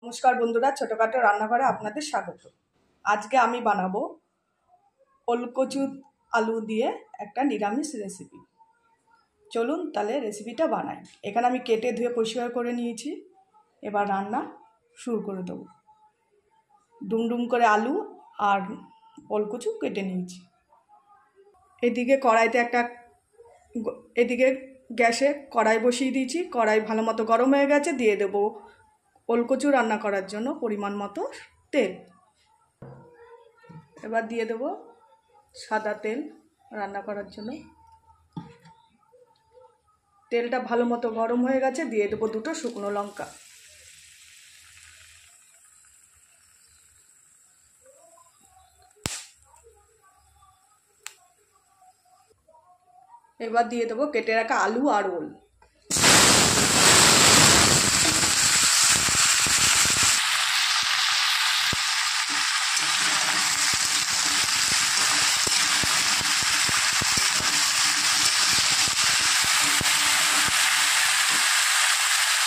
নমস্কার বন্ধুরা, ছোটখাটো রান্নাঘরে আপনাদের স্বাগত। আজকে আমি বানাবো ওলকচু আলু দিয়ে একটা নিরামিষ রেসিপি। চলুন তাহলে রেসিপিটা বানাই। এখানে আমি কেটে ধুয়ে পরিষ্কার করে নিয়েছি। এবার রান্না শুরু করে দেবো। ডুমডুম করে আলু আর ওলকচু কেটে নিয়েছি। এদিকে গ্যাসে কড়াই বসিয়ে দিয়েছি। কড়াই ভালো মতো গরম হয়ে গেছে। দিয়ে দেবো ওলকচু রান্না করার জন্য পরিমাণ মতো তেল। এবার দিয়ে দেবো সাদা তেল রান্না করার জন্য। তেলটা ভালো মতো গরম হয়ে গেছে। দিয়ে দেবো দুটো শুকনো লঙ্কা। এবার দিয়ে দেবো কেটে রাখা আলু আর ওল।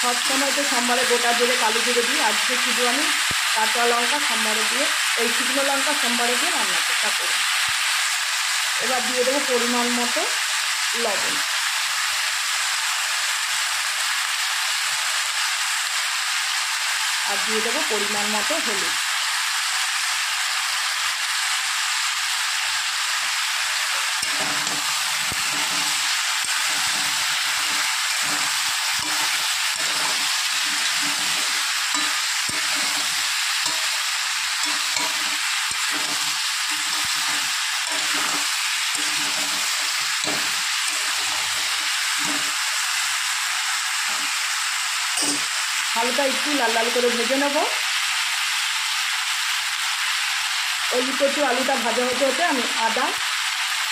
সবসময় তো সম্বারে গোটা জিরে কালো জিরে দিই। আজকে শুধু আমি কাঁচা লঙ্কা সম্বারে দিয়ে এই শুকনো লঙ্কা সম্বারে দিয়ে রান্নাটা করি। এবার দিয়ে দেবো পরিমাণ মতো লবণ। আর দিয়ে দেবো পরিমাণ মতো হলুদ। হালকা একটু লাল লাল করে ভেজে নেব। ওলকচু আলুটা ভাজা হতে হতে আমি আদা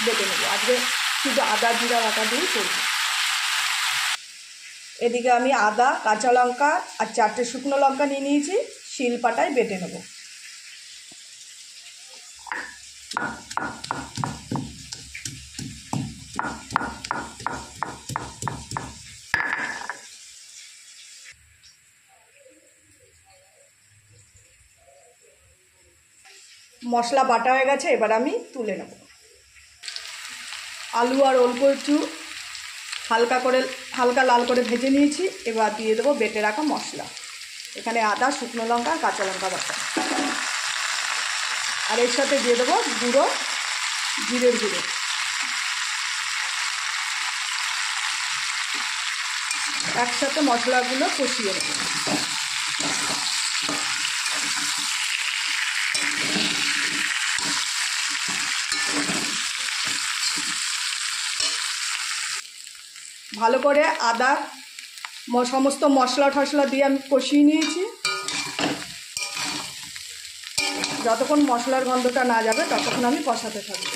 বেটে নেব। আজকে শুধু আদা জিরা বাটা দিয়েই করব। এদিকে আমি আদা, কাঁচা লঙ্কা আর 4টে শুকনো লঙ্কা নিয়ে নিয়েছি। শিলপাটায় বেটে নেব। মশলা বাটা হয়ে গেছে। এবার আমি তুলে নেব। আলু আর ওলকচু হালকা লাল করে ভেজে নিয়েছি। এবার দিয়ে দেবো বেটে রাখা মশলা। এখানে আদা, শুকনো লঙ্কা আর কাঁচা লঙ্কা বাটা। আর এর সাথে দিয়ে দেবো জিরের গুঁড়ো। একসাথে মশলাগুলো কষিয়ে নেব। ভালো করে আদা সমস্ত মশলা টশলা দিয়ে আমি কষিয়ে নিয়েছি। যতক্ষণ মশলার গন্ধটা না যাবে ততক্ষণ আমি কষাতে থাকবো।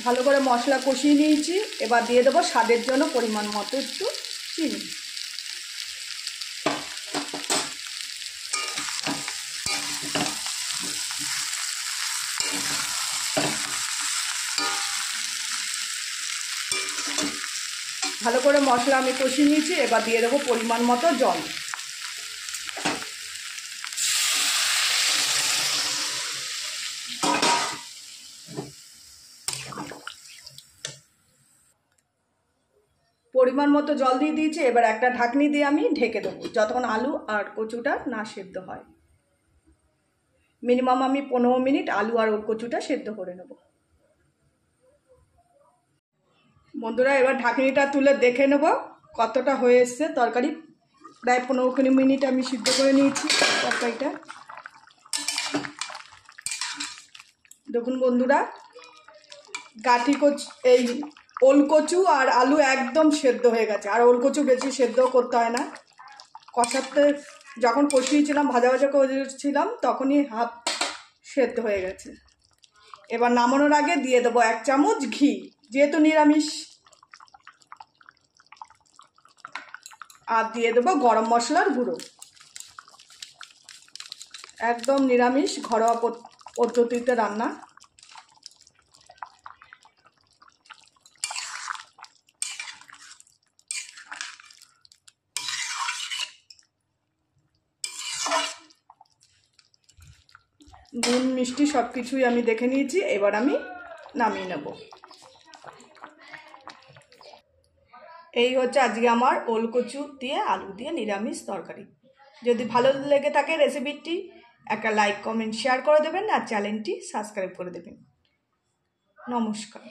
ভালো করে মশলা কষিয়ে নিয়েছি। এবার দিয়ে দেবো স্বাদের জন্য পরিমাণ মতো একটু চিনি। ভালো করে মশলা আমি কষিয়ে নিয়েছি। এবার দিয়ে দেবো পরিমাণ মতো জল। পরিমাণ মতো জল দিয়ে দিয়েছি। এবার একটা ঢাকনি দিয়ে আমি ঢেকে দেবো যতক্ষণ আলু আর কচুটা না সেদ্ধ হয়। মিনিমাম আমি 15 মিনিট আলু আর কচুটা সেদ্ধ করে নেব। বন্ধুরা, এবার ঢাকনিটা তুলে দেখে নেব কতটা হয়ে এসছে তরকারি। প্রায় 15-20 মিনিট আমি সিদ্ধ করে নিয়েছি তরকারিটা। দেখুন বন্ধুরা, এই ওলকচু আর আলু একদম সেদ্ধ হয়ে গেছে। আর ওলকচু বেশি সেদ্ধ করতে হয় না। কষাতে যখন কষিয়েছিলাম, ভাজা ভাজা করেছিলাম, তখনই হাফ সেদ্ধ হয়ে গেছে। এবার নামানোর আগে দিয়ে দেবো 1 চামচ ঘি। যেহেতু নিরামিষ আর দিয়ে দেবো গরম মশলার গুঁড়ো। একদম নিরামিষ ঘরোয়া পদ্ধতিতে রান্না। নুন মিষ্টি সব কিছুই আমি দেখে নিয়েছি, এবার আমি নামিয়ে নেব। এই হচ্ছে আজকে আমার ওলকচু দিয়ে আলু দিয়ে নিরামিষ তরকারি। যদি ভালো লেগে থাকে রেসিপিটি একটা লাইক কমেন্ট শেয়ার করে দেবেন আর চ্যানেলটি সাবস্ক্রাইব করে দেবেন। নমস্কার।